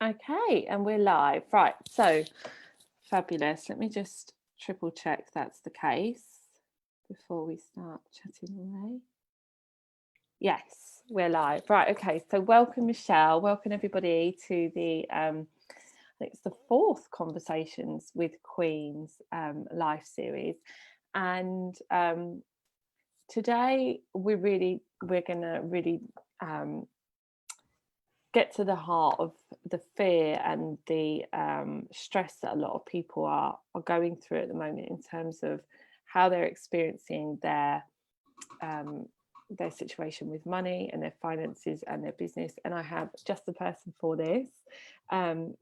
Okay, and we're live. Right, so fabulous. Let me just triple check that's the case before we start chatting away. Yes, we're live. Right, okay, so welcome Michelle, welcome everybody to the, I think it's the 4th Conversations with Queens live series. And today we're gonna really get to the heart of the fear and the stress that a lot of people are going through at the moment in terms of how they're experiencing their situation with money and their finances and their business. And I have just the person for this.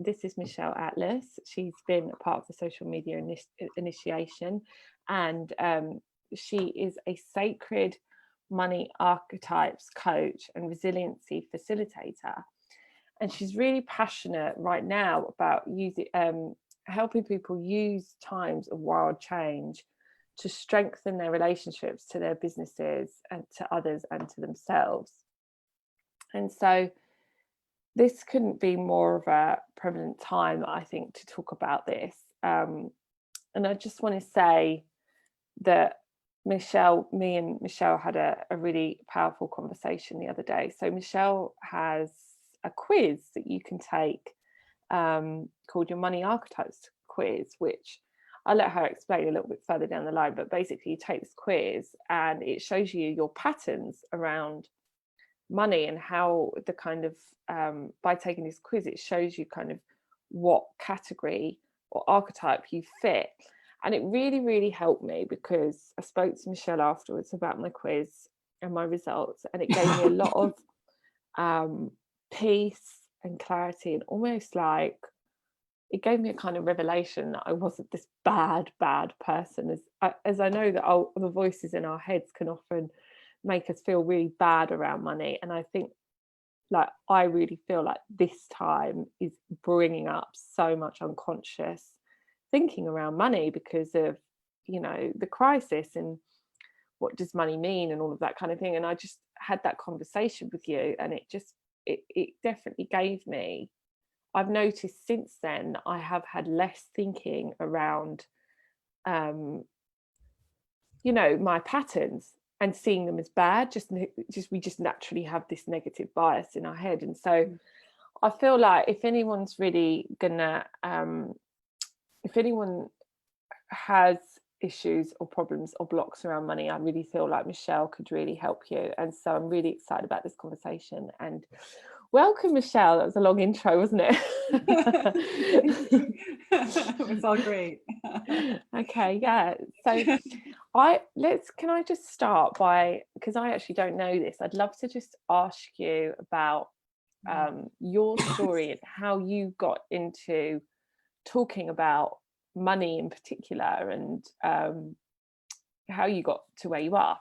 This is Michelle Atlas. She's been a part of the social media initiation, and she is a sacred money archetypes coach and resiliency facilitator. And she's really passionate right now about helping people use times of wild change to strengthen their relationships to their businesses and to others and to themselves. And so this couldn't be more of a prevalent time, I think, to talk about this. And I just want to say that me and Michelle had a really powerful conversation the other day. So Michelle has a quiz that you can take called your Money Archetypes quiz, which I'll let her explain a little bit further down the line. But basically you take this quiz and it shows you your patterns around money and how the kind of by taking this quiz, it shows you kind of what category or archetype you fit. And it really, really helped me because I spoke to Michelle afterwards about my quiz and my results, and it gave me a lot of peace and clarity, and almost like it gave me a kind of revelation that I wasn't this bad person, as I know that the voices in our heads can often make us feel really bad around money. And I think, like, I really feel like this time is bringing up so much unconscious thinking around money because of, the crisis and what does money mean and all of that kind of thing. And I just had that conversation with you, and it definitely gave me, I've noticed since then I have had less thinking around my patterns and seeing them as bad. We just naturally have this negative bias in our head. And so I feel like if anyone's really gonna if anyone has issues or problems or blocks around money, I really feel like Michelle could really help you. And so I'm really excited about this conversation. And welcome, Michelle. That was a long intro, wasn't it? It was all great. Okay, yeah. So can I just start by, because I actually don't know this, I'd love to just ask you about your story and how you got into talking about money in particular, and how you got to where you are.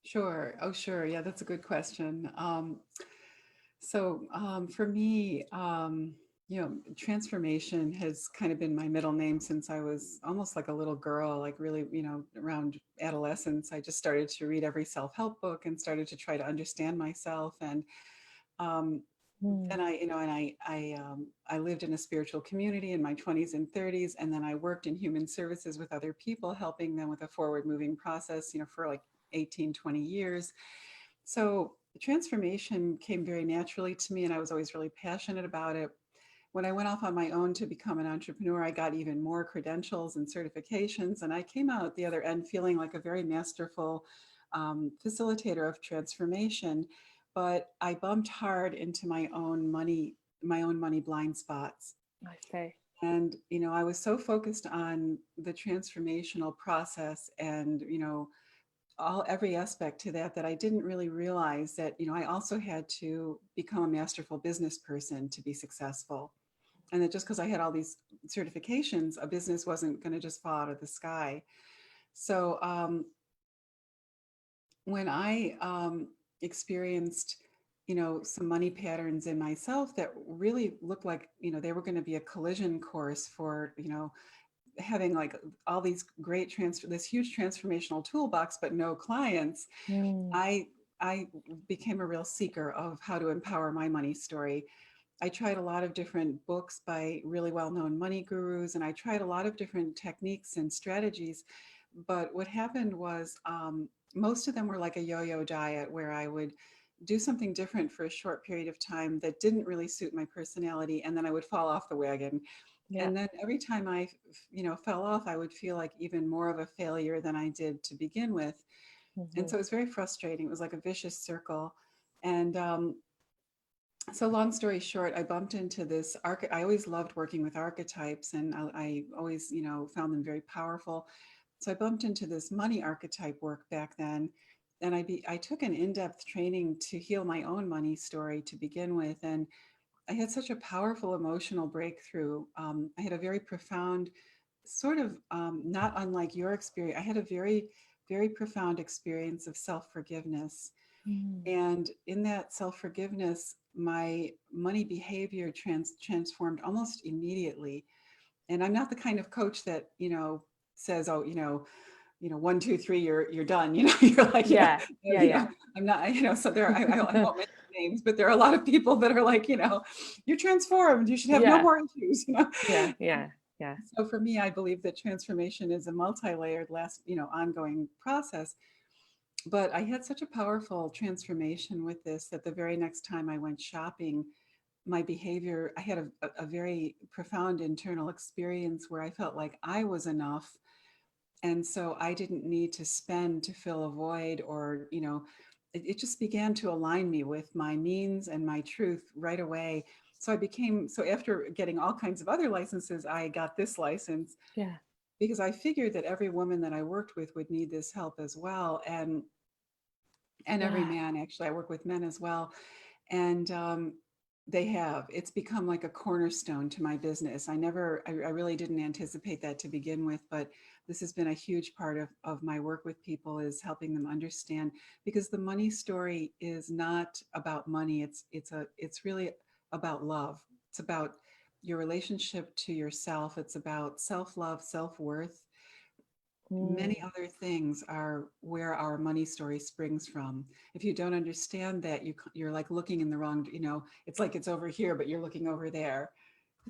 Sure. Oh, sure. Yeah, that's a good question. For me, transformation has kind of been my middle name since I was almost like a little girl, like really, around adolescence. I just started to read every self-help book and started to try to understand myself. And then I lived in a spiritual community in my 20s and 30s, and then I worked in human services with other people, helping them with a forward moving process, for like 18, 20 years. So transformation came very naturally to me, and I was always really passionate about it. When I went off on my own to become an entrepreneur, I got even more credentials and certifications, and I came out the other end feeling like a very masterful facilitator of transformation. But I bumped hard into my own money blind spots. I see. And, I was so focused on the transformational process and, every aspect to that I didn't really realize that, I also had to become a masterful business person to be successful. And that just because I had all these certifications, a business wasn't going to just fall out of the sky. So when I experienced, some money patterns in myself that really looked like, they were going to be a collision course for, having like all these great this huge transformational toolbox, but no clients, I became a real seeker of how to empower my money story. I tried a lot of different books by really well-known money gurus, and I tried a lot of different techniques and strategies. But what happened was most of them were like a yo-yo diet where I would do something different for a short period of time that didn't really suit my personality, and then I would fall off the wagon. Yeah. And then every time I, fell off, I would feel like even more of a failure than I did to begin with. And Hmm. so it was very frustrating. It was like a vicious circle. And so long story short, I bumped into this I always loved working with archetypes, and I always, found them very powerful. So I bumped into this money archetype work back then, and I took an in-depth training to heal my own money story to begin with, and I had such a powerful emotional breakthrough. I had a very profound, sort of not unlike your experience. I had a very, very profound experience of self-forgiveness, Mm. and in that self-forgiveness, my money behavior transformed almost immediately. And I'm not the kind of coach that, says, oh, 1, 2, 3, you're done. You're like, Yeah. Yeah. Yeah. I'm not, so there, I won't mention names, but there are a lot of people that are like, you're transformed. You should have no Yeah. more issues. Yeah. Yeah. Yeah. So for me, I believe that transformation is a multi-layered, ongoing process. But I had such a powerful transformation with this that the very next time I went shopping, my behavior, I had a very profound internal experience where I felt like I was enough. And so I didn't need to spend to fill a void, or, it just began to align me with my means and my truth right away. So after getting all kinds of other licenses, I got this license Yeah. because I figured that every woman that I worked with would need this help as well. And every Yeah. man, actually, I work with men as well. And it's become like a cornerstone to my business. I really didn't anticipate that to begin with, but this has been a huge part of my work with people, is helping them understand, because the money story is not about money. It's really about love. It's about your relationship to yourself. It's about self-love, self-worth. Many Mm. other things are where our money story springs from. If you don't understand that, you're like looking in the wrong, it's like it's over here, but you're looking over there,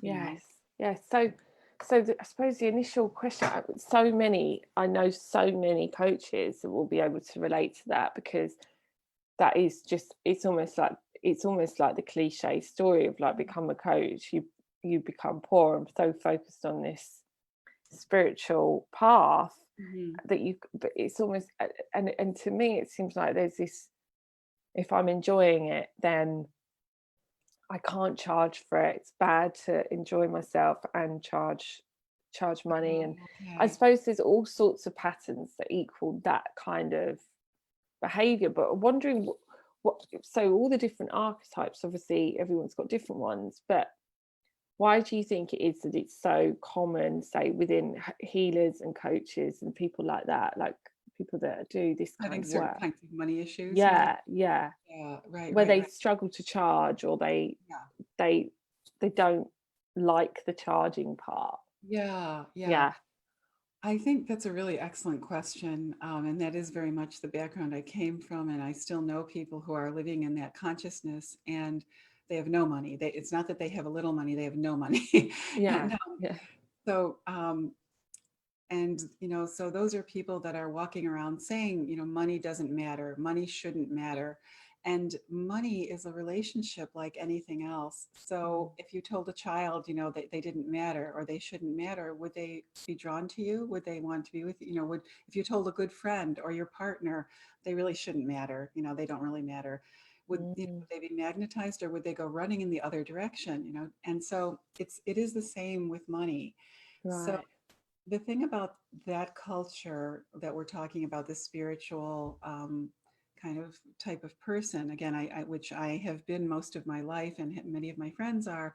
you know. Yes. Yes. So I suppose the initial question, I know so many coaches that will be able to relate to that, because that is just, it's almost like the cliche story of like, become a coach, you become poor and so focused on this spiritual path Mhm. that you, but it's almost, and to me it seems like there's this, if I'm enjoying it, then I can't charge for it. It's bad to enjoy myself and charge money. And I Okay. suppose there's all sorts of patterns that equal that kind of behavior. But I'm wondering what, so all the different archetypes, obviously everyone's got different ones, but why do you think it is that it's so common, say within healers and coaches and people like that, like people that do this kind Having of certain work? kinds of money issues, you mean? Yeah, yeah, Yeah, right, where right, they right. struggle to charge, or Yeah. they they don't like the charging part. Yeah, yeah. Yeah. I think that's a really excellent question. And that is very much the background I came from. And I still know people who are living in that consciousness, and they have no money. It's not that they have a little money, they have no money. Yeah. and Yeah. so, and, so those are people that are walking around saying, money doesn't matter, money shouldn't matter. And money is a relationship like anything else. Mm. So if you told a child, that they didn't matter or they shouldn't matter, would they be drawn to you? Would they want to be with you? If you told a good friend or your partner, they really shouldn't matter, they don't really matter. Mm. Would they be magnetized, or would they go running in the other direction? And so it is the same with money. So Right. the thing about that culture that we're talking about, the spiritual kind of type of person, again, which I have been most of my life, and many of my friends are,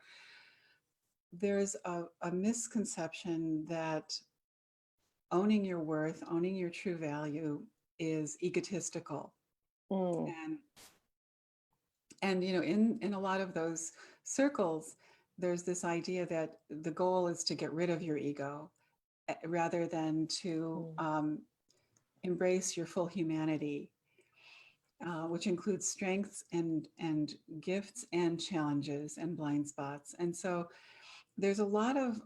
there's a misconception that owning your worth, owning your true value is egotistical. Mm. And in a lot of those circles, there's this idea that the goal is to get rid of your ego, rather than to Mm. embrace your full humanity. which includes strengths and gifts and challenges and blind spots. And so there's a lot of,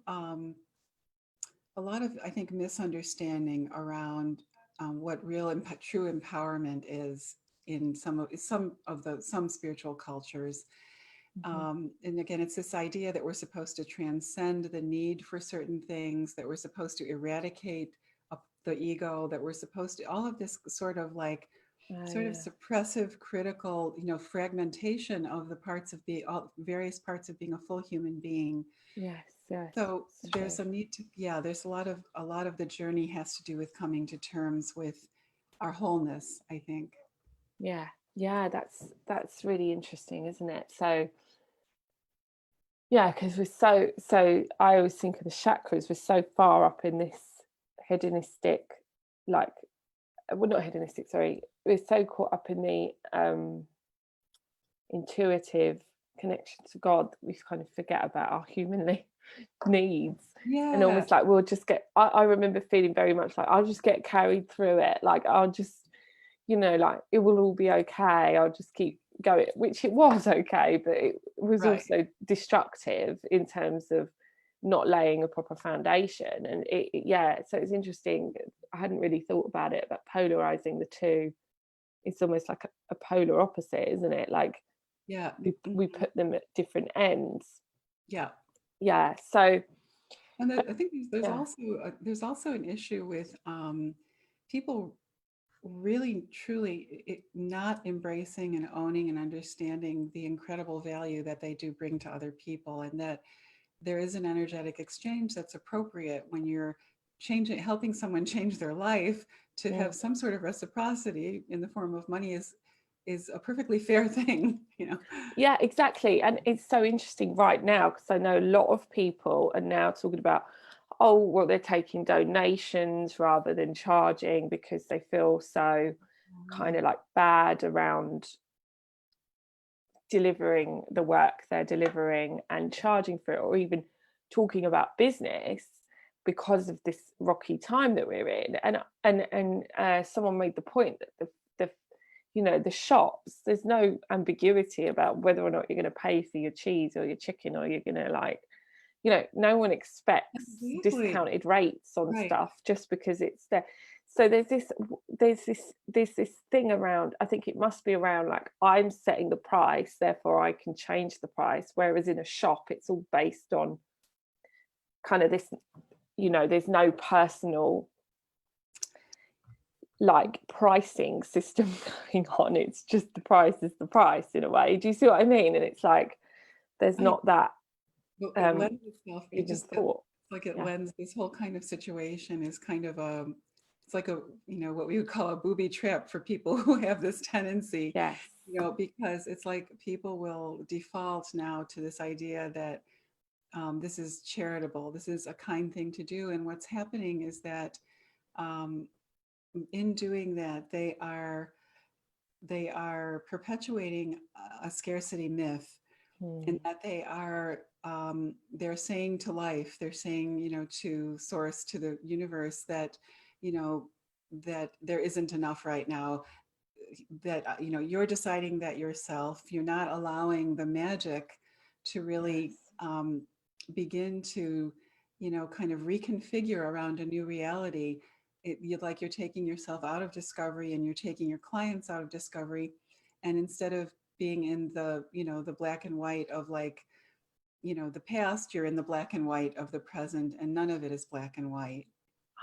I think, misunderstanding around what real true empowerment is in some spiritual cultures. Mhm. And again, it's this idea that we're supposed to transcend the need for certain things, that we're supposed to eradicate the ego, that we're supposed to, all of this Oh sort of yeah. suppressive, critical, fragmentation of the parts of all various parts of being a full human being. Yes, yes, So it's true. there's a need to, yeah, there's a lot of the journey has to do with coming to terms with our wholeness, I think. Yeah, yeah, that's really interesting, isn't it? So yeah, because I always think of the chakras, we're so far up in this hedonistic, like, well, not hedonistic, sorry, we're so caught up in the intuitive connection to God, we kind of forget about our humanly needs. And Yeah, almost like we'll just get, I remember feeling very much like I'll just get carried through it, like I'll just, like it will all be okay, I'll just keep going, which it was okay, but it was right. also destructive in terms of not laying a proper foundation. And yeah, so it's interesting, I hadn't really thought about it, but polarizing the two, it's almost like a polar opposite, isn't it? Like Yeah. we put them at different ends. Yeah. Yeah, so And I think yeah, there's also an issue with people really truly not embracing and owning and understanding the incredible value that they do bring to other people, and that there is an energetic exchange that's appropriate when you're helping someone change their life. To yeah. have some sort of reciprocity in the form of money is a perfectly fair thing, Yeah, exactly. And it's so interesting right now because I know a lot of people are now talking about, oh, well, they're taking donations rather than charging because they feel so kind of Right. like bad around delivering the work they're delivering and charging for it, or even talking about business because of this rocky time that we're in. And someone made the point that the the shops, there's no ambiguity about whether or not you're going to pay for your cheese or your chicken, or you're going to, like, no one expects Exactly. discounted rates on Right. stuff just because it's there. So there's this thing around, I think it must be around, like, I'm setting the price, therefore I can change the price, whereas in a shop it's all based on kind of this, there's no personal, like, pricing system going on. It's just the price is the price in a way. Do you see what I mean? And it's like there's I not that Well, it lends itself, even thought. it Yeah. lends, this whole kind of situation is kind of it's like what we would call a booby trap for people who have this tendency, Yes. because it's like people will default now to this idea that this is charitable, this is a kind thing to do. And what's happening is that um, in doing that, they are perpetuating a scarcity myth, and Hmm. that they're saying to life, they're saying, to source, to the universe, that you know that there isn't enough right now, that you're deciding that yourself, you're not allowing the magic to really Yes. begin to kind of reconfigure around a new reality. You're taking yourself out of discovery, and you're taking your clients out of discovery, and instead of being in the black and white of, like, the past, you're in the black and white of the present, and none of it is black and white.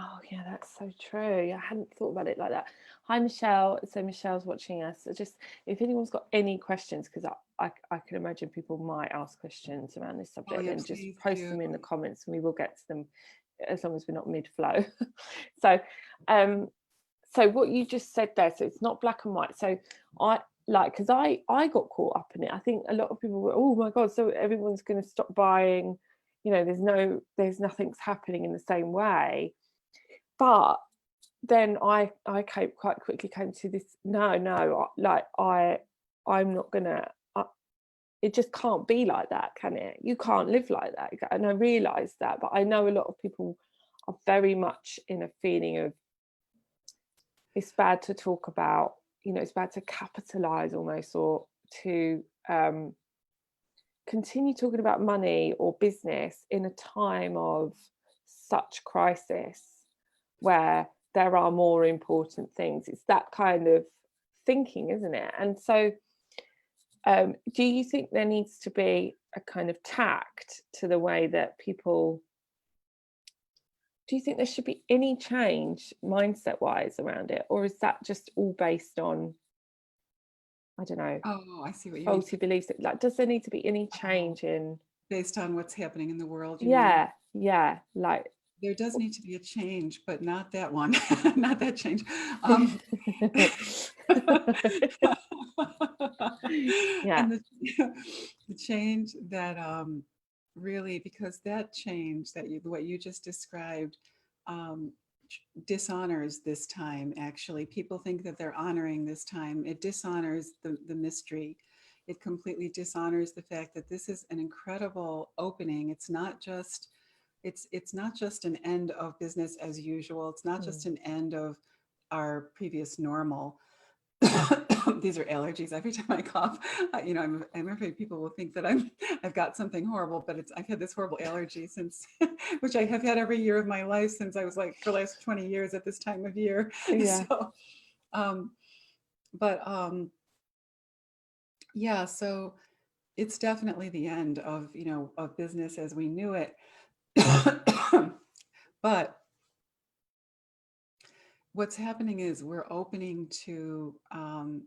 Oh yeah, that's so true. I hadn't thought about it like that. Hi Michelle. So Michelle's watching us. So just if anyone's got any questions, because I can imagine people might ask questions around this Oh subject, yeah, then just please post do. them in the comments and we will get to them as long as we're not mid-flow. So um so what you just said there, so it's not black and white. So I because I got caught up in it. I think a lot of people were, oh my god, so everyone's going to stop buying, there's nothing's happening in the same way. But then I quite quickly came to this, no, like I'm not gonna, it just can't be like that, can it? You can't live like that. And I realized that, but I know a lot of people are very much in a feeling of, it's bad to talk about, it's about to capitalize almost, or to continue talking about money or business in a time of such crisis where there are more important things. It's that kind of thinking, isn't it? And so do you think there needs to be a kind of tact to the way that people, do you think there should be any change mindset wise around it, or is that just all based on, I don't know, Oh, I see what you mean. faulty beliefs? Like, does there need to be any Oh, change in? based on what's happening in the world, you mean? Yeah, like There does need to be a change, but not that one, not that change. Um, yeah. and the change that really, because that change that what you just described um, dishonors this time. Actually, people think that they're honoring this time. It dishonors the mystery. It completely dishonors the fact that this is an incredible opening. It's not just an end of business as usual. It's not just Mm. an end of our previous normal. These are allergies. Every time I cough, I'm afraid people will think that I've got something horrible, but I've had this horrible allergy since, which I have had every year of my life since I was like for the last 20 years at this time of year. Yeah. So, um, but yeah, so it's definitely the end of business as we knew it. But what's happening is we're opening to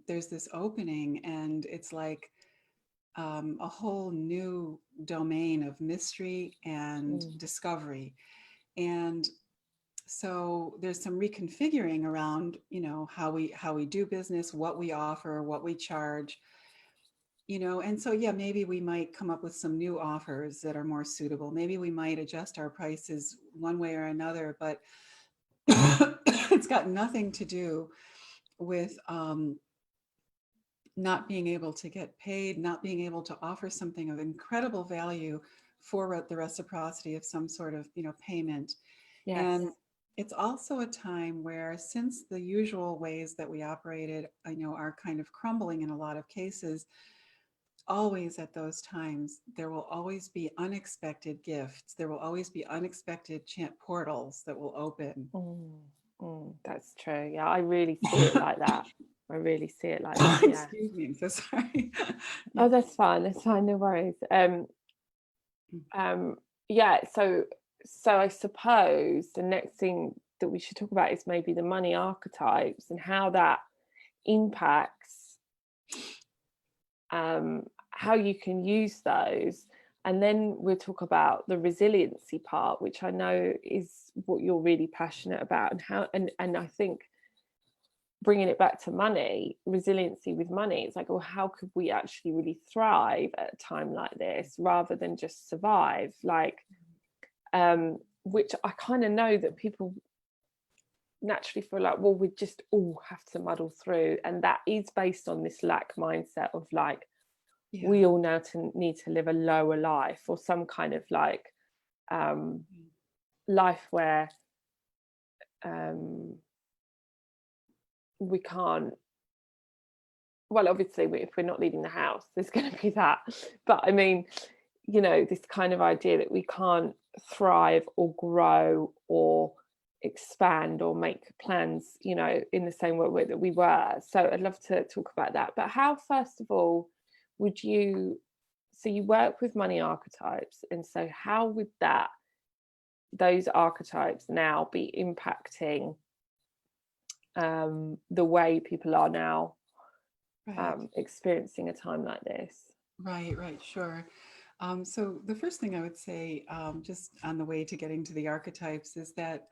there's this opening, and it's like a whole new domain of mystery and Mm. discovery. And so there's some reconfiguring around how we do business, what we offer, what we charge, and so yeah, maybe we might come up with some new offers that are more suitable. Maybe we might adjust our prices one way or another, but it's got nothing to do with not being able to get paid, not being able to offer something of incredible value for the reciprocity of some sort of payment. Yes. And it's also a time where, since the usual ways that we operated are kind of crumbling in a lot of cases, always at those times there will always be unexpected gifts. There will always be unexpected portals that will open. That's true. Yeah, I really see it like that. I really see it like that. Yeah. Excuse me, I'm so sorry. Yeah. Oh, that's fine. That's fine. No worries. Yeah. So I suppose the next thing that we should talk about is maybe the money archetypes and how that impacts how you can use those. And then we'll talk about the resiliency part, which I know is what you're really passionate about, and how and I think bringing it back to money, resiliency with money, it's like, well, how could we actually really thrive at a time like this rather than just survive? Like, which I kind of know that people naturally feel like, well, we just all have to muddle through, and that is based on this lack mindset of like, Yeah. we all now need to live a lower life, or some kind of like life where we can't, well, obviously if we're not leaving the house there's going to be that, but I mean, this kind of idea that we can't thrive or grow or expand or make plans in the same way that we were. So I'd love to talk about that. But how, first of all, would you, so you work with money archetypes, and so how would those archetypes now be impacting the way people are now Right. experiencing a time like this? Right, sure. So the first thing I would say, just on the way to getting to the archetypes, is that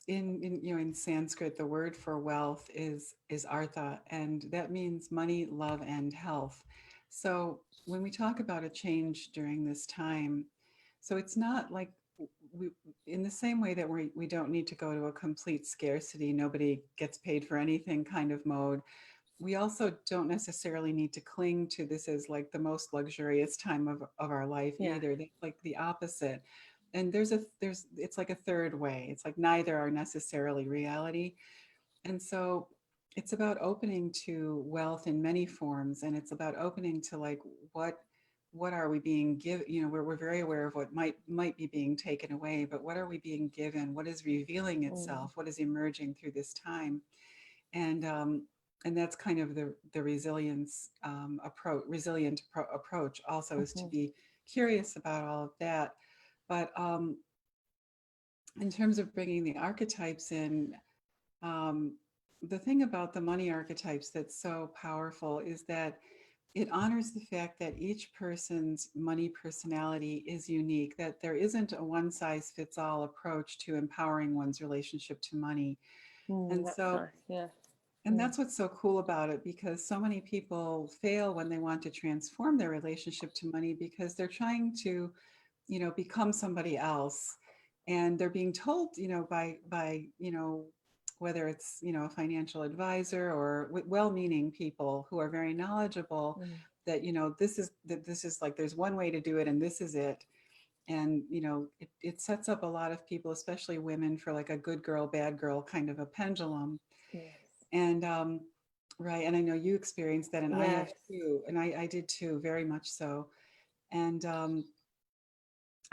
in Sanskrit, the word for wealth is artha, and that means money, love, and health. So when we talk about a change during this time, so it's not like we, in the same way that we don't need to go to a complete scarcity, nobody gets paid for anything kind of mode. We also don't necessarily need to cling to this as like the most luxurious time of our life Yeah. either. That's like the opposite. And it's like a third way. It's like neither are necessarily reality. And so it's about opening to wealth in many forms, and it's about opening to like what are we being given. You know, we're very aware of what might be being taken away, but what are we being given? What is revealing Mm, itself? What is emerging through this time? And that's kind of the resilience approach also, is to mhm, be curious about all of that. But in terms of bringing the archetypes in, um, the thing about the money archetypes that's so powerful is that it honors the fact that each person's money personality is unique, that there isn't a one size fits all approach to empowering one's relationship to money. And that's so, nice. Yeah. and Mm, that's what's so cool about it, because so many people fail when they want to transform their relationship to money because they're trying to, become somebody else. And they're being told, whether it's, a financial advisor or well-meaning people who are very knowledgeable, mm, that, this is like, there's one way to do it and this is it. And, it sets up a lot of people, especially women, for like a good girl, bad girl kind of a pendulum. yes. And right, and I know you experienced that, and I have Yes. too, and I did too, very much so. And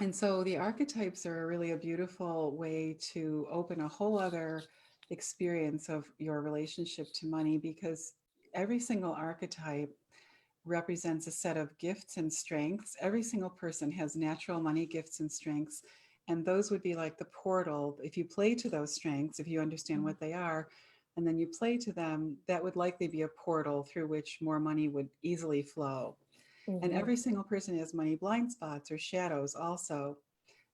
and so the archetypes are really a beautiful way to open a whole other experience of your relationship to money, because every single archetype represents a set of gifts and strengths. Every single person has natural money gifts and strengths. And those would be like the portal. If you play to those strengths, if you understand Mm, what they are, and then you play to them, that would likely be a portal through which more money would easily flow. And mhm, every single person has money blind spots or shadows also.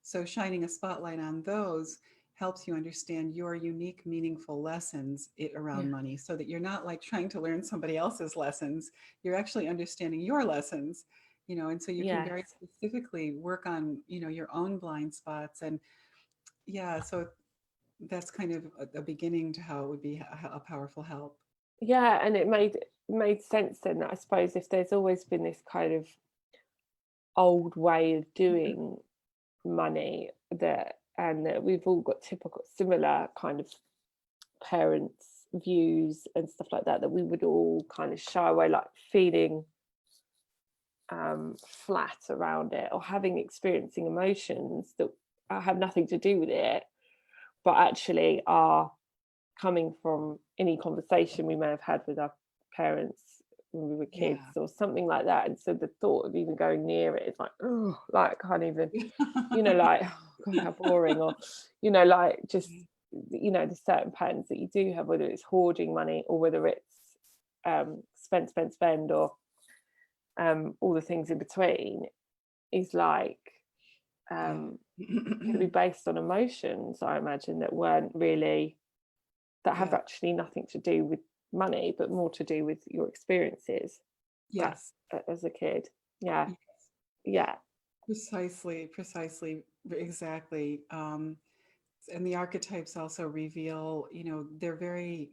So shining a spotlight on those helps you understand your unique, meaningful lessons yeah. around money, so that you're not like trying to learn somebody else's lessons. You're actually understanding your lessons, and so you can very Yes. specifically work on, your own blind spots. And yeah, so that's kind of a beginning to how it would be a powerful help. Yeah, and it made sense then that I suppose if there's always been this kind of old way of doing money, that and that we've all got typical similar kind of parents views and stuff like that, that we would all kind of shy away, like feeling flat around it, or having experiencing emotions that have nothing to do with it, but actually are coming from any conversation we may have had with our parents when we were kids Yeah. or something like that. And so the thought of even going near it is like, oh, like I can't even, like, oh God, how boring. Or, like just, the certain patterns that you do have, whether it's hoarding money or whether it's spend, or all the things in between, is like Yeah. going to be based on emotions, I imagine, that weren't really, that have Yeah. actually nothing to do with money, but more to do with your experiences at, Yes. as a kid. Yeah, Yes. yeah. Precisely, precisely, exactly. And the archetypes also reveal, they're very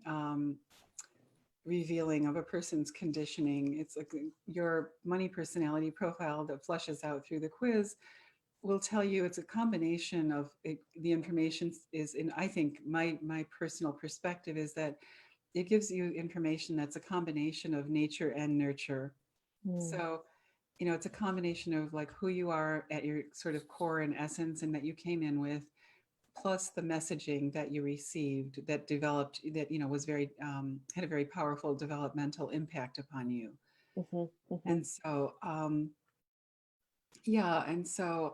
revealing of a person's conditioning. It's like your money personality profile that flushes out through the quiz will tell you it's a combination of it, the information is in, I think my personal perspective is that it gives you information that's a combination of nature and nurture. Mm, So, it's a combination of like who you are at your sort of core and essence and that you came in with, plus the messaging that you received that developed, that, was very, had a very powerful developmental impact upon you. mhm, mhm, And so, yeah. And so,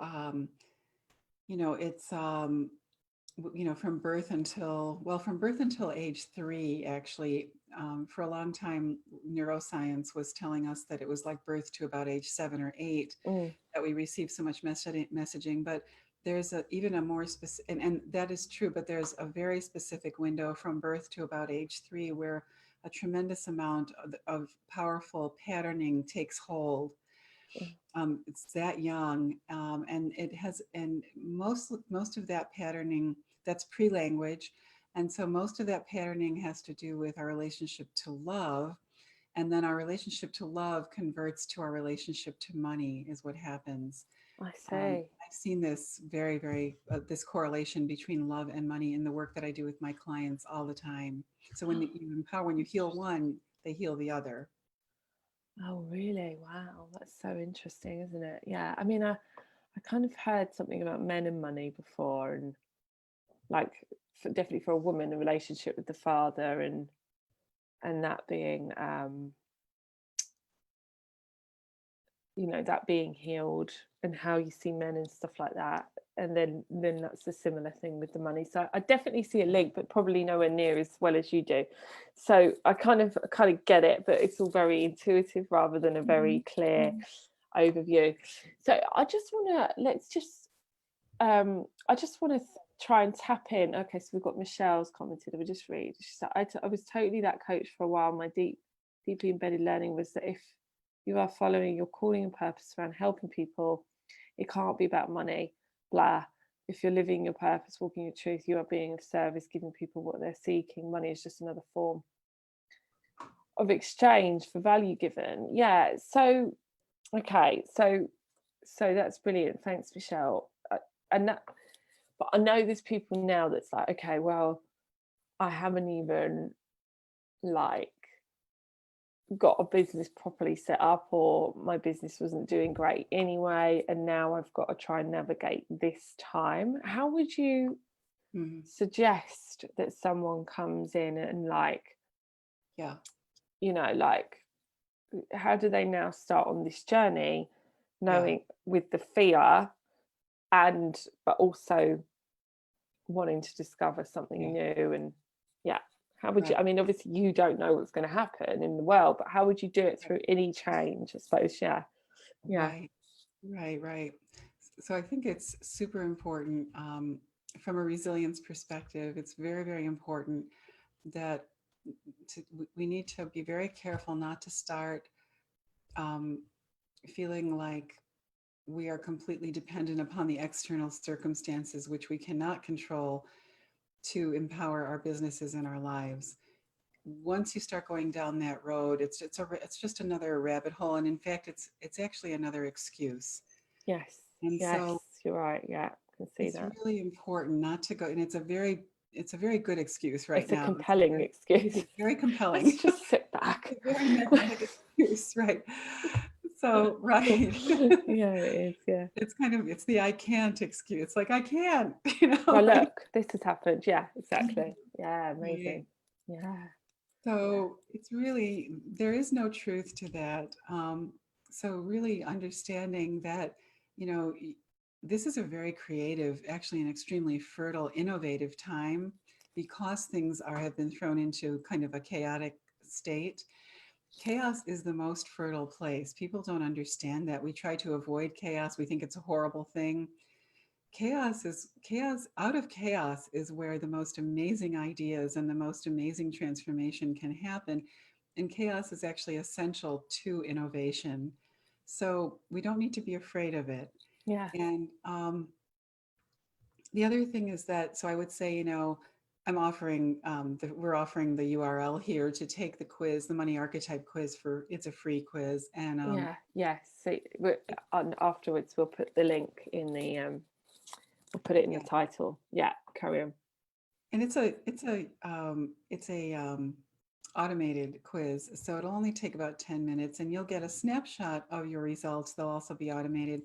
it's, from birth until, from birth until age 3, actually. For a long time, neuroscience was telling us that it was like birth to about age 7 or 8 mm, that we receive so much messaging. But there's even a more specific, and that is true, but there's a very specific window from birth to about age 3 where a tremendous amount of powerful patterning takes hold. mm, It's that young, and it has, and most of that patterning, that's pre-language, and so most of that patterning has to do with our relationship to love, and then our relationship to love converts to our relationship to money, is what happens. I see. I've seen this this correlation between love and money in the work that I do with my clients all the time. So when you empower, when you heal one, they heal the other. Oh, really? Wow, that's so interesting, isn't it? Yeah, I mean, I kind of heard something about men and money before, and like definitely for a woman, a relationship with the father, and that being, that being healed, and how you see men and stuff like that. And then that's a similar thing with the money. So I definitely see a link, but probably nowhere near as well as you do. So I kind of get it, but it's all very intuitive rather than a very clear overview. So I just want to try and tap in. Okay, so we've got Michelle's commented. I will just read. She said, I was totally that coach for a while. My deeply embedded learning was that if you are following your calling and purpose around helping people, it can't be about money, blah. If you're living your purpose, walking your truth, you are being of service, giving people what they're seeking. Money is just another form of exchange for value given. Yeah. So, okay. So that's brilliant. Thanks, Michelle. And that, but I know there's people now that's like, okay, well, I haven't even like got a business properly set up, or my business wasn't doing great anyway, and now I've got to try and navigate this time. How would you suggest that someone comes in and like, Yeah. like, how do they now start on this journey, Yeah. knowing with the fear and but also wanting to discover something new? And yeah, how would you, I mean, obviously you don't know what's going to happen in the world, but how would you do it through any change, I suppose? Yeah. Right. So I think it's super important, from a resilience perspective. It's very, very important that we need to be very careful not to start feeling like we are completely dependent upon the external circumstances, which we cannot control, to empower our businesses and our lives. Once you start going down that road, it's just another rabbit hole, and in fact, it's actually another excuse. Yes. And so You're right. Yeah, I can see it's that. really important not to go, and it's a very good excuse right It's a now. compelling excuse. It's very compelling. Let's just sit It's back. a very magnetic excuse, right? So, right. Yeah, it is. Yeah. It's the I can't excuse. It's like, I can't, Well, right? look, this has happened. Yeah, exactly. Yeah, Right. amazing. Yeah. So it's really, there is no truth to that. So really understanding that, you know, this is a very creative, actually an extremely fertile, innovative time, because things have been thrown into kind of a chaotic state. Chaos is the most fertile place. People don't understand that. We try to avoid chaos. We think it's a horrible thing. Chaos. Out of chaos is where the most amazing ideas and the most amazing transformation can happen. And chaos is actually essential to innovation. So we don't need to be afraid of it. Yeah. And the other thing is that, so I would say, I'm offering, we're offering the URL here to take the quiz, the money archetype quiz. It's a free quiz. And Yes. So afterwards, we'll put the link in the we'll put it in the title. Yeah, carry on. And it's a automated quiz, so it'll only take about 10 minutes, and you'll get a snapshot of your results. They'll also be automated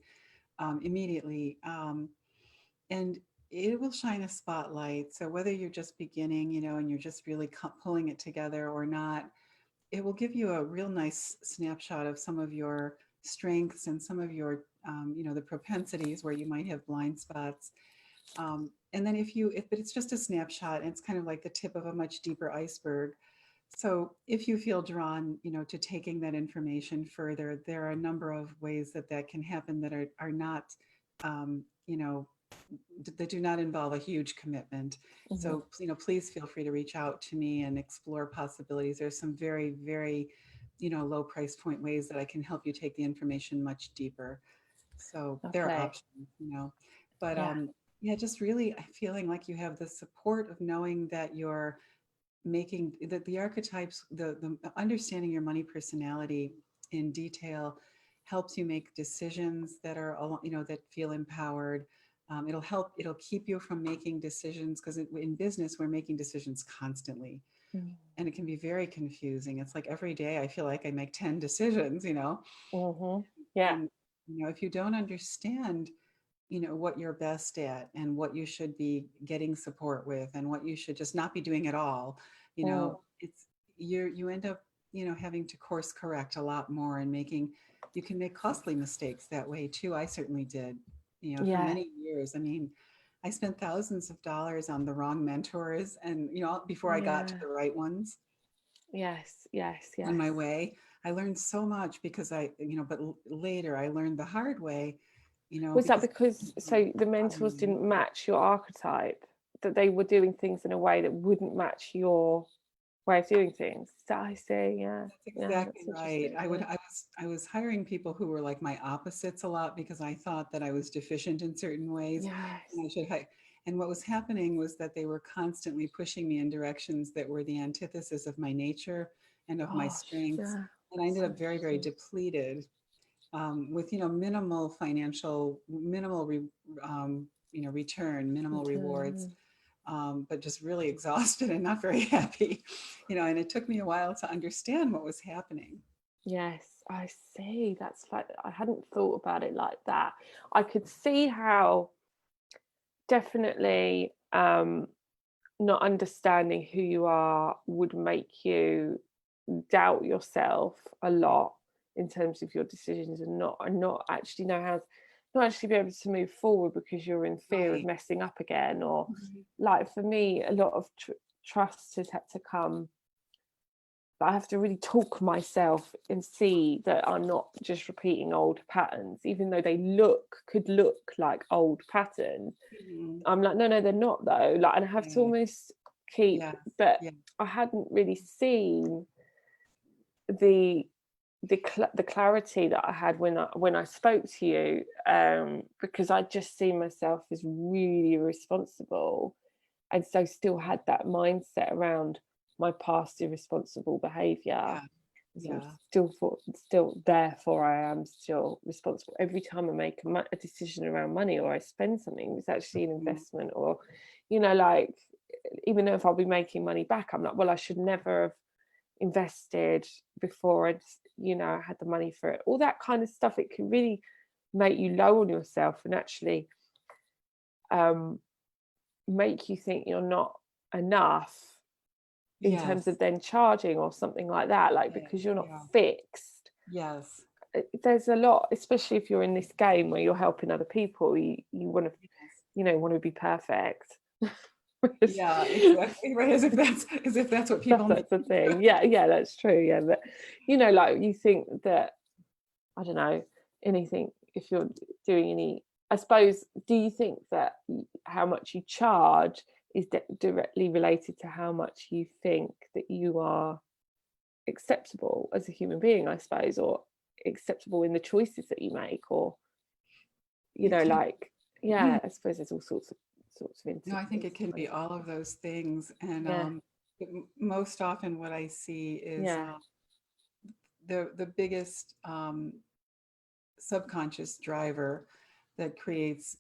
immediately, and it will shine a spotlight. So whether you're just beginning, and you're just really pulling it together or not, it will give you a real nice snapshot of some of your strengths and some of your, the propensities where you might have blind spots. And then but it's just a snapshot, and it's kind of like the tip of a much deeper iceberg. So if you feel drawn, to taking that information further, there are a number of ways that can happen that are not, that do not involve a huge commitment. So, please feel free to reach out to me and explore possibilities. There's some very, very, low price point ways that I can help you take the information much deeper. So there are options. But yeah, just really feeling like you have the support of knowing that you're making that the archetypes, the understanding your money personality in detail helps you make decisions that are, that feel empowered. It'll keep you from making decisions, because in business, we're making decisions constantly. Mm. And it can be very confusing. It's like every day I feel like I make 10 decisions, Mm-hmm. Yeah. and, if you don't understand, what you're best at and what you should be getting support with and what you should just not be doing at all, Mm. it's you end up, having to course correct a lot more, and you can make costly mistakes that way too. I certainly did, for Yeah. many years. I mean, I spent thousands of dollars on the wrong mentors, and, before I got to Yeah. the right ones Yes. Yes. on Yes. my way. I learned so much because but later I learned the hard way, Was that because because so the mentors didn't match your archetype, that they were doing things in a way that wouldn't match your way of doing things? Is that I see? Yeah. That's Yeah. exactly That's right. interesting. Yeah. I was hiring people who were like my opposites a lot, because I thought that I was deficient in certain ways, Yes. and I should hire. And what was happening was that they were constantly pushing me in directions that were the antithesis of my nature and of my Gosh. strengths. Yeah. And I ended So up very, very interesting. depleted, with, minimal return, minimal rewards, Return. but just really exhausted and not very happy, and it took me a while to understand what was happening. Yes, I see. That's like I hadn't thought about it like that. I could see how definitely not understanding who you are would make you doubt yourself a lot in terms of your decisions, and not actually know how not actually be able to move forward because you're in fear of Right. messing up again. Or Mhm. like for me, a lot of trust has had to come. I have to really talk myself and see that I'm not just repeating old patterns, even though they could look like old patterns. Mhm. I'm like, no, no, they're not though. Like, and I have to Yeah. almost keep, Yes. but Yeah. I hadn't really seen the the clarity that I had when I spoke to you, because I just see myself as really irresponsible, and so still had that mindset around my past irresponsible behaviour. Yeah. So I'm Yeah. still therefore I am still responsible. Every time I make a decision around money, or I spend something, it's actually an Mhm. investment, or like, even though if I'll be making money back, I'm like, well, I should never have invested before I'd had the money for it. All that kind of stuff, it can really make you low on yourself, and actually um make you think you're not enough in terms Yes. of then charging or something like that, like, Yeah. because you're not Yeah. fixed. Yes. There's a lot, especially if you're in this game where you're helping other people, you want to, Yes. want to be perfect. Yeah, exactly. Right. As if that's what people need. That's the thing. Yeah, yeah, that's true. Yeah, but like, you think that, I don't know, anything, if you're doing any, I suppose, do you think that how much you charge is directly related to how much you think that you are acceptable as a human being, I suppose, or acceptable in the choices that you make, or It can. like, yeah, I suppose there's all sorts of No, I think it can be intertwined. all of those things, and Yeah, most often what I see is, yeah. the biggest, subconscious driver that creates,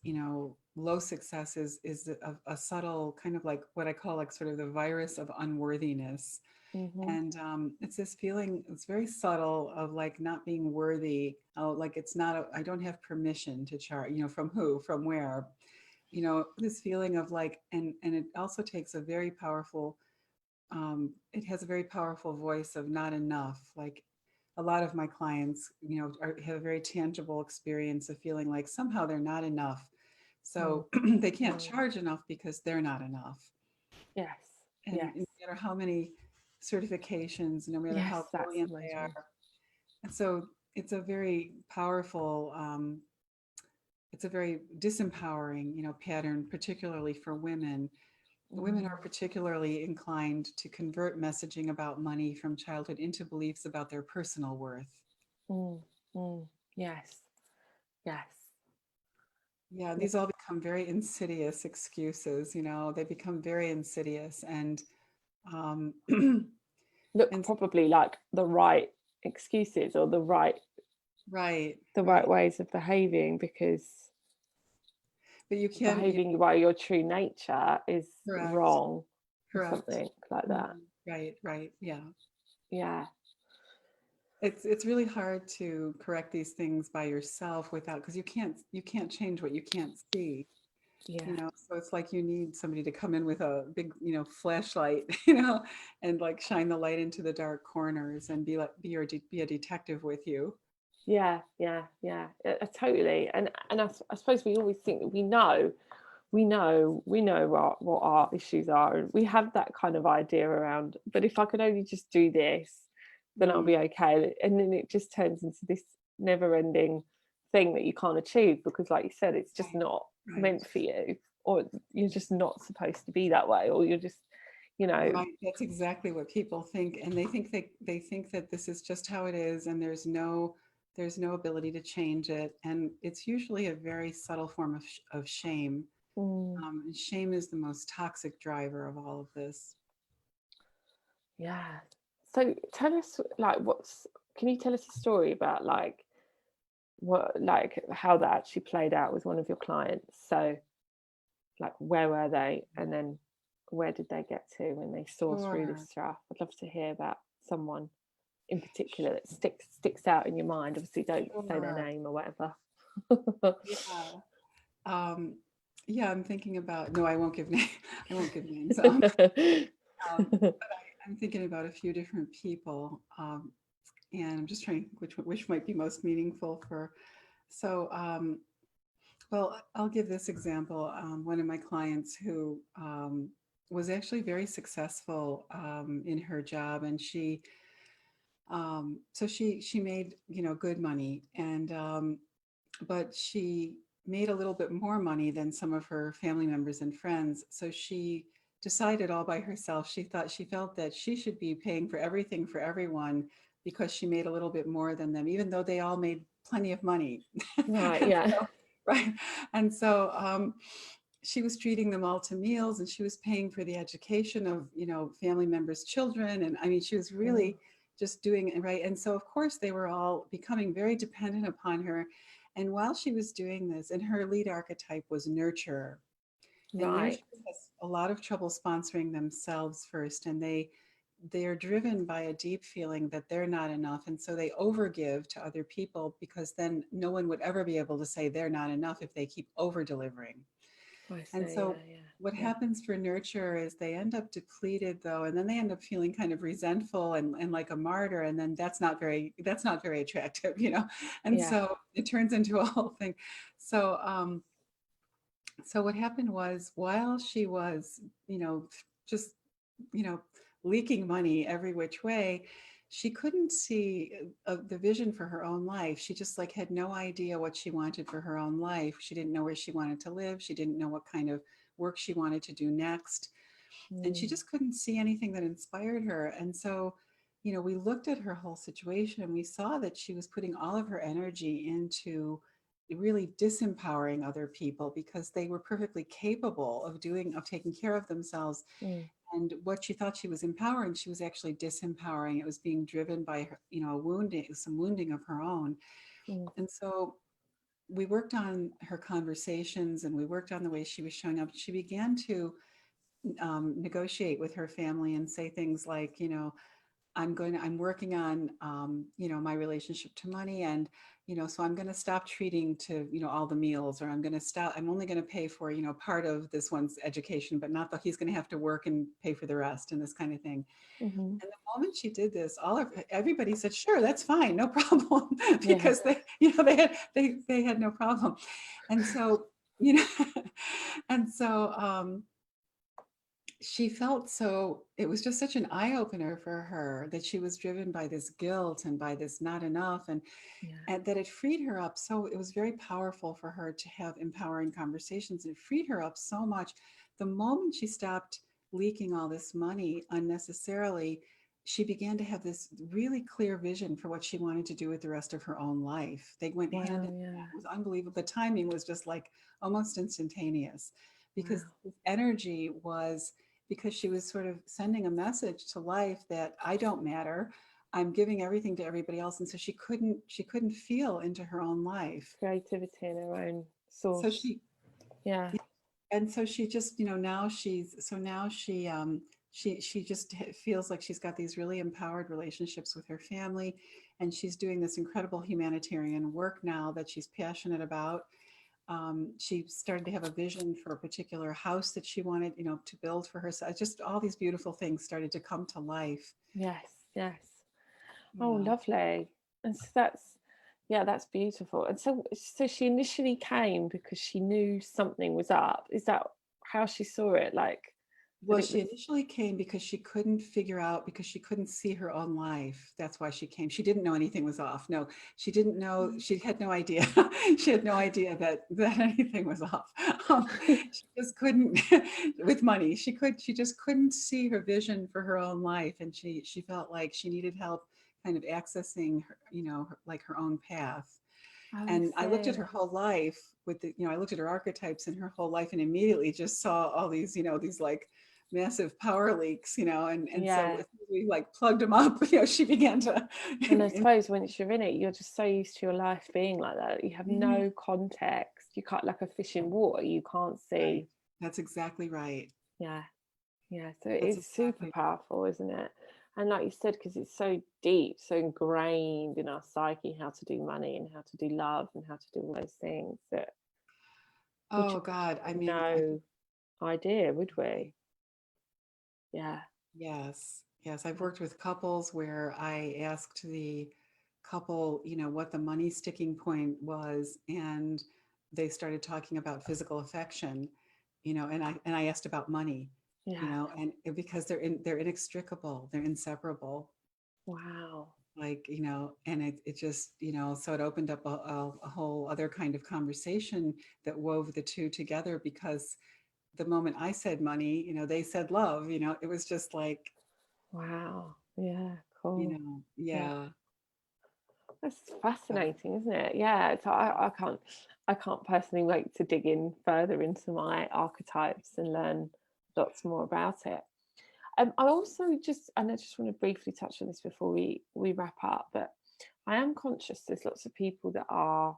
low successes is a subtle kind of like what I call like sort of the virus of unworthiness. Mm-hmm. And, it's this feeling, it's very subtle, of like not being worthy. Oh, like it's not, I don't have permission to charge, from who, from where, this feeling of like, and it also takes a very powerful, it has a very powerful voice of not enough. Like a lot of my clients, have a very tangible experience of feeling like somehow they're not enough. Mm. So they can't Mm. charge enough because they're not enough. Yes, And yes, no matter how many certifications, no matter yes, how that's brilliant they amazing. are. And so it's a very powerful, it's a very disempowering, pattern, particularly for women. Women are Mm. particularly inclined to convert messaging about money from childhood into beliefs about their personal worth. Mm. Mm. Yes, yes. Yeah, these all become very insidious excuses, they become very insidious. And, um, Look, and probably like the right excuses, or the right Right, the right right. ways of behaving, because But you can, you behaving by your true nature is correct, wrong, or correct. something like that. Right, right. Yeah. Yeah, It's really hard to correct these things by yourself without, because you can't change what you can't see. yeah, So it's like you need somebody to come in with a big, flashlight, and like shine the light into the dark corners and be a detective with you. yeah, yeah, yeah. Totally. And I suppose we always think that we know what our issues are, and we have that kind of idea around, but if I could only just do this, then I'll Mm, be okay. And then it just turns into this never ending thing that you can't achieve, because like you said, it's just right, not right, meant for you, or you're just not supposed to be that way, or you're just, you know. right. That's exactly what people think, and they think that this is just how it is, and there's no ability to change it, and it's usually a very subtle form of shame. Mm, And shame is the most toxic driver of all of this. yeah. So tell us, like, can you tell us a story about, like, what, like, how that actually played out with one of your clients? So, like, where were they, and then where did they get to when they saw through this Sure. stuff? I'd love to hear about someone in particular that sticks out in your mind. Obviously, don't say their Sure. name or whatever. Yeah. Um, yeah, I'm thinking about, no, I won't give name. I won't give names. But I'm thinking about a few different people, and I'm just trying to think which might be most meaningful for. So, well, I'll give this example. One of my clients who was actually very successful in her job, and she made good money, and but she made a little bit more money than some of her family members and friends. So she decided all by herself. She felt that she should be paying for everything for everyone because she made a little bit more than them, even though they all made plenty of money. Right, And yeah. so, right. And so she was treating them all to meals, and she was paying for the education of, family members' children. And I mean, she was Mm, really just doing it right. And so, of course, they were all becoming very dependent upon her. And while she was doing this, and her lead archetype was nurturer, and right, nurturer has a lot of trouble sponsoring themselves first, and they are driven by a deep feeling that they're not enough, and so they overgive to other people, because then no one would ever be able to say they're not enough if they keep over delivering. I And see. so Yeah, yeah, what yeah, happens for nurture is they end up depleted, though, and then they end up feeling kind of resentful and like a martyr, and then that's not very attractive, And yeah. so it turns into a whole thing. So so what happened was, while she was, just, you know, leaking money every which way, she couldn't see the vision for her own life. She just like had no idea what she wanted for her own life. She didn't know where she wanted to live. She didn't know what kind of work she wanted to do next. And she Mm, just couldn't see anything that inspired her. And so, we looked at her whole situation, and we saw that she was putting all of her energy into really disempowering other people, because they were perfectly capable of taking care of themselves. mm, And what she thought she was empowering, she was actually disempowering. It was being driven by her, some wounding of her own. mm, And so we worked on her conversations, and we worked on the way she was showing up. She began to negotiate with her family and say things like, I'm working on, my relationship to money. And, so I'm going to stop treating to, all the meals, or I'm only going to pay for, part of this one's education, but not that he's going to have to work and pay for the rest, and this kind of thing. mhm. And the moment she did this, everybody said, sure, that's fine, no problem, Yeah, because they had no problem. And so, you know, and so, she felt, so it was just such an eye opener for her, that she was driven by this guilt and by this not enough, yeah, and that it freed her up. So it was very powerful for her to have empowering conversations. It freed her up so much. The moment she stopped leaking all this money unnecessarily, she began to have this really clear vision for what she wanted to do with the rest of her own life. They went hand in hand. wow, yeah, It was unbelievable. The timing was just like almost instantaneous, because wow, the energy was, because she was sort of sending a message to life that I don't matter. I'm giving everything to everybody else. And so she couldn't feel into her own life. Creativity in her own So source. Yeah. and so she just, now she just feels like she's got these really empowered relationships with her family, and she's doing this incredible humanitarian work now that she's passionate about. She started to have a vision for a particular house that she wanted, to build for herself. Just all these beautiful things started to come to life. Yes. Yes. Oh, Yeah. lovely. And so that's, yeah, that's beautiful. And so she initially came because she knew something was up. Is that how she saw it? Like that Well, it she was, initially came because she couldn't figure out, because she couldn't see her own life. That's why she came. She didn't know anything was off. No, she didn't know. She had no idea. She had no idea that anything was off. She just couldn't, with money. She just couldn't see her vision for her own life, and she felt like she needed help, kind of accessing her, like her own path. I And I looked at her see. whole life with I looked at her archetypes in her whole life, and immediately just saw all these, these like massive power leaks, and so Yeah. we like plugged them up, she began to. And I suppose once you're in it, you're just so used to your life being like that. You have Mhm. no context. You can't, like a fish in water, you can't Right. see. That's exactly right. Yeah. Yeah. So it That's is super exactly powerful, isn't it? And like you said, because it's so deep, so ingrained in our psyche, how to do money and how to do love and how to do all those things that we Oh just God, I have mean, I think no idea, would we? Yeah. yes, yes. I've worked with couples where I asked the couple, what the money sticking point was, and they started talking about physical affection, and I asked about money, Yeah. because they're inextricable, they're inseparable. Wow. Like, and it just, so it opened up a whole other kind of conversation that wove the two together, because the moment I said money, they said love, it was just like, Wow. Yeah. Cool. Yeah. yeah. That's So, fascinating, isn't it? Yeah. So I can't personally wait to dig in further into my archetypes and learn lots more about it. I also and I just want to briefly touch on this before we wrap up, but I am conscious there's lots of people that are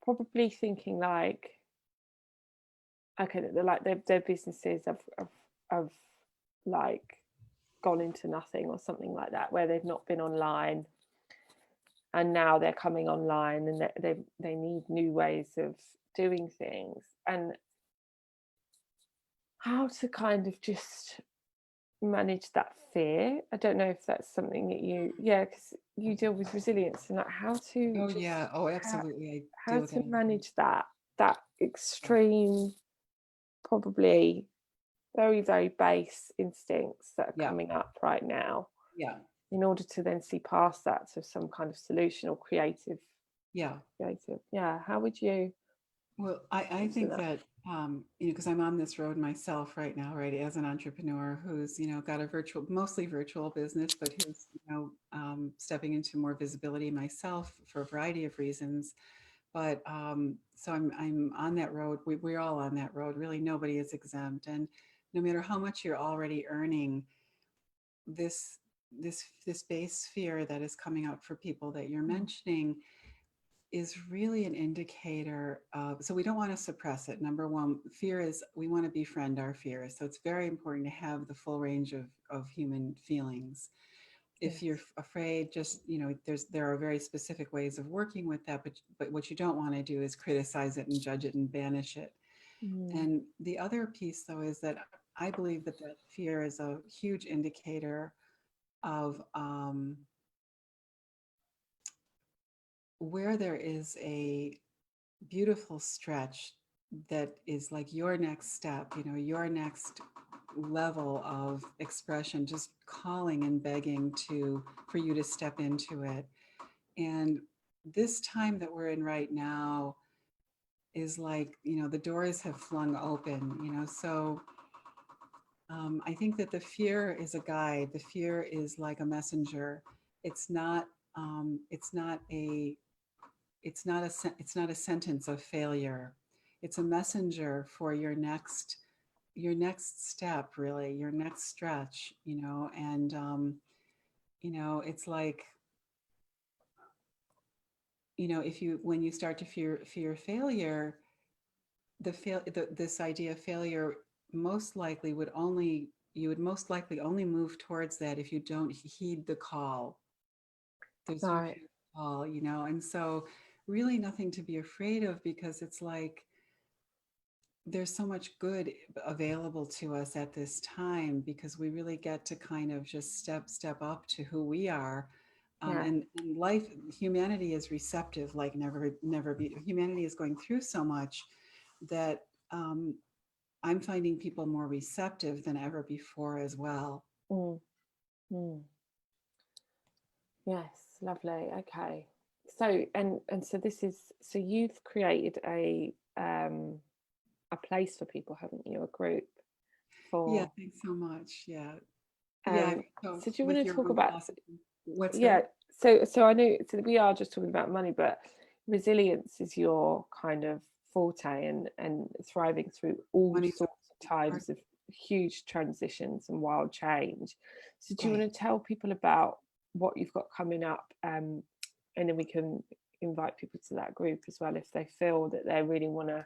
probably thinking like, okay, that they're like their businesses have like gone into nothing or something like that, where they've not been online and now they're coming online and they need new ways of doing things, and how to kind of just manage that fear. I don't know if that's something that yeah, because you deal with resilience and like how to oh just yeah, oh how, absolutely, I how deal with to that all the time. manage that extreme, probably very very base instincts that are Yeah, coming up right now, yeah, in order to then see past that to some kind of solution or yeah. creative. Yeah, how would you Well, I answer think that? that, because I'm on this road myself right now, right, as an entrepreneur who's, got a mostly virtual business, but who's, stepping into more visibility myself for a variety of reasons. But so I'm on that road. We're all on that road. Really, nobody is exempt. And no matter how much you're already earning, this this base fear that is coming up for people that you're Mm. mentioning is really an indicator of, so we don't want to suppress it. Number one, fear is, we want to befriend our fears. So it's very important to have the full range of human feelings. If you're Yes. afraid, just, there are very specific ways of working with that, but what you don't want to do is criticize it and judge it and banish it. Mm. And the other piece, though, is that I believe that fear is a huge indicator of, where there is a beautiful stretch that is like your next step, your next level of expression, just calling and begging for you to step into it. And this time that we're in right now is like, the doors have flung open, so I think that the fear is a guide. The fear is like a messenger. It's not. It's not a. It's not a sentence of failure. It's a messenger for your next next step, really, your next stretch, and it's like, if you when you start to fear failure, this idea of failure most likely would only you would most likely only move towards that if you don't heed the call. There's Right. usually a call, and so really nothing to be afraid of, because it's like there's so much good available to us at this time, because we really get to kind of just step up to who we are. Yeah. And life, humanity is receptive like never be. Humanity is going through so much that um, I'm finding people more receptive than ever before as well. Mm, mm. Yes, lovely. Okay. So and so this is so you've created a place for people, haven't you? A group Yeah, for thanks so much. Yeah. Yeah. um So so do you want with to your talk room about philosophy, what's yeah, that? so I know so we are just talking about money, but resilience is your kind of forte and thriving through all Money's sorts of a part. times of huge transitions and wild change. So do you want Right. to tell people about what you've got coming up, and then we can invite people to that group as well if they feel that they really want to.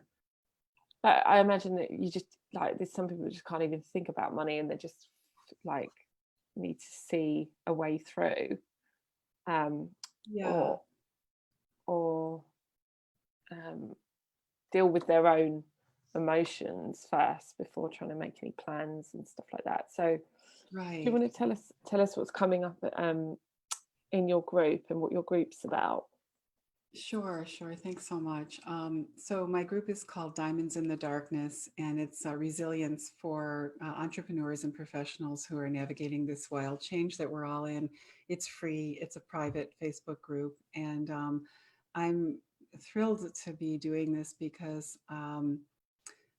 I imagine that you just like there's some people who just can't even think about money and they just like need to see a way through, um, Yeah. or or um, deal with their own emotions first before trying to make any plans and stuff like that. So, do you Right. want to tell us what's coming up in your group and what your group's about? Sure, sure. Thanks so much. So my group is called Diamonds in the Darkness, and it's resilience for entrepreneurs and professionals who are navigating this wild change that we're all in. It's free. It's a private Facebook group, and I'm thrilled to be doing this because I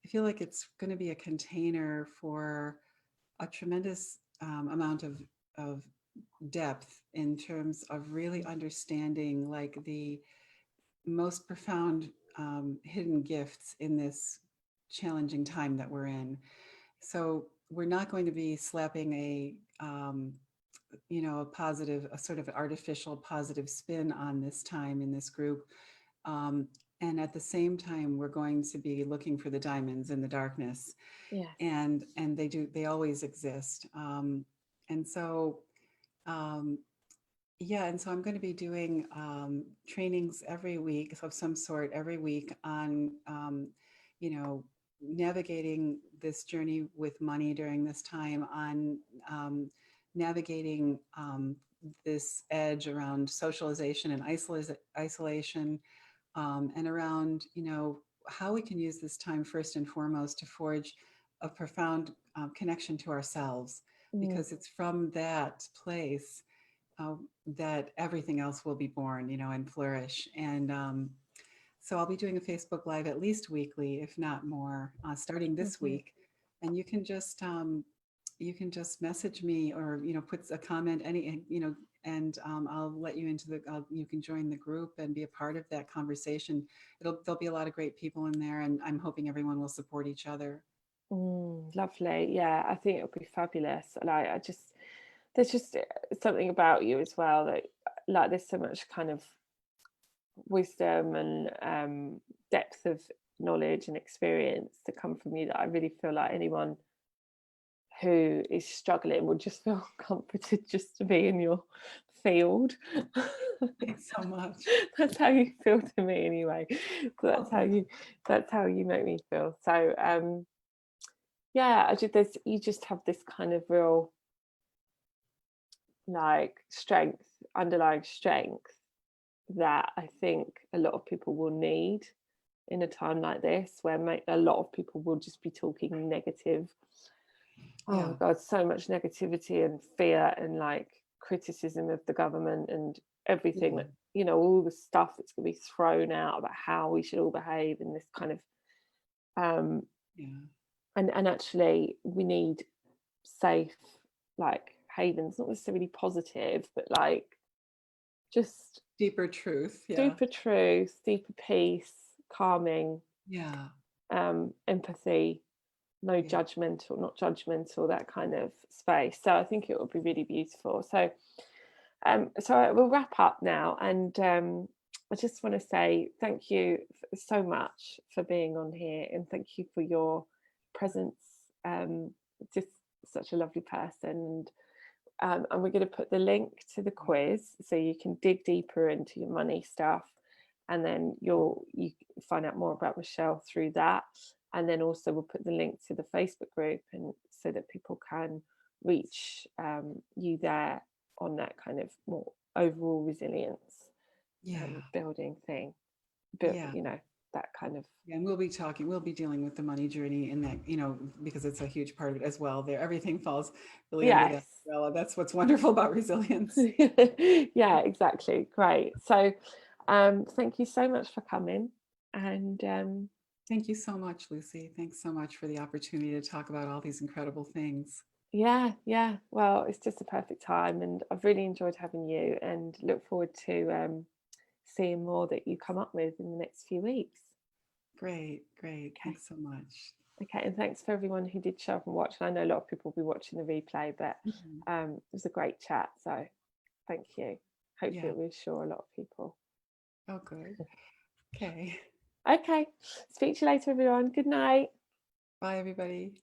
feel like it's going to be a container for a tremendous amount of depth in terms of really understanding like the most profound hidden gifts in this challenging time that we're in. So we're not going to be slapping a positive, a sort of artificial positive spin on this time in this group. Um, and at the same time, we're going to be looking for the diamonds in the darkness, Yes. and they always exist. And so um, yeah, and so I'm going to be doing trainings every week of some sort every week on, you know, navigating this journey with money during this time, on navigating this edge around socialization and isolation, and around, how we can use this time first and foremost to forge a profound connection to ourselves, Mm, because it's from that place that everything else will be born, and flourish. And so I'll be doing a Facebook Live at least weekly, if not more, starting this lovely. week. And you can just message me, or put a comment, and I'll let you into you can join the group and be a part of that conversation. There'll be a lot of great people in there, and I'm hoping everyone will support each other. Lovely. Yeah, I think it'll be fabulous. Like, there's just something about you as well that, like, there's so much kind of wisdom and depth of knowledge and experience to come from you that I really feel like anyone who is struggling would just feel comforted just to be in your field. Thanks so much. That's how you feel to me anyway. So Oh, thanks. that's how you make me feel. So yeah, there's you just have this kind of real like strength, underlying strength that I think a lot of people will need in a time like this where a lot of people will just be talking negative. Oh Yeah. God, so much negativity and fear and like criticism of the government and everything Yeah. that, all the stuff that's going to be thrown out about how we should all behave in this kind of, um, Yeah. and actually we need safe, like havens, not necessarily positive, but like just Deeper truth. Yeah. deeper truth, deeper peace, calming, Yeah. empathy. no Yeah. judgmental, not judgmental, that kind of space. So I think it would be really beautiful. So so we'll wrap up now, and I just want to say thank you so much for being on here, and thank you for your presence. Just such a lovely person, and we're going to put the link to the quiz so you can dig deeper into your money stuff, and then you find out more about Michelle through that. And then also we'll put the link to the Facebook group, and so that people can reach you there on that kind of more overall resilience Yeah. building thing, but Yeah. that kind of. Yeah, and we'll be dealing with the money journey in that, because it's a huge part of it as well. There, everything falls really under that Yes. umbrella. That's what's wonderful about resilience. Yeah, exactly. Great. So thank you so much for coming, and Thank you so much, Lucy. Thanks so much for the opportunity to talk about all these incredible things. yeah, well, it's just a perfect time, and I've really enjoyed having you, and look forward to seeing more that you come up with in the next few weeks. Great, great. Okay. Thanks so much. Okay, and thanks for everyone who did show up and watch. And I know a lot of people will be watching the replay, but Mhm. it was a great chat. So thank you. Hopefully Yeah. it will reassure a lot of people. Oh, good. Okay. Okay, speak to you later, everyone. Good night. Bye, everybody.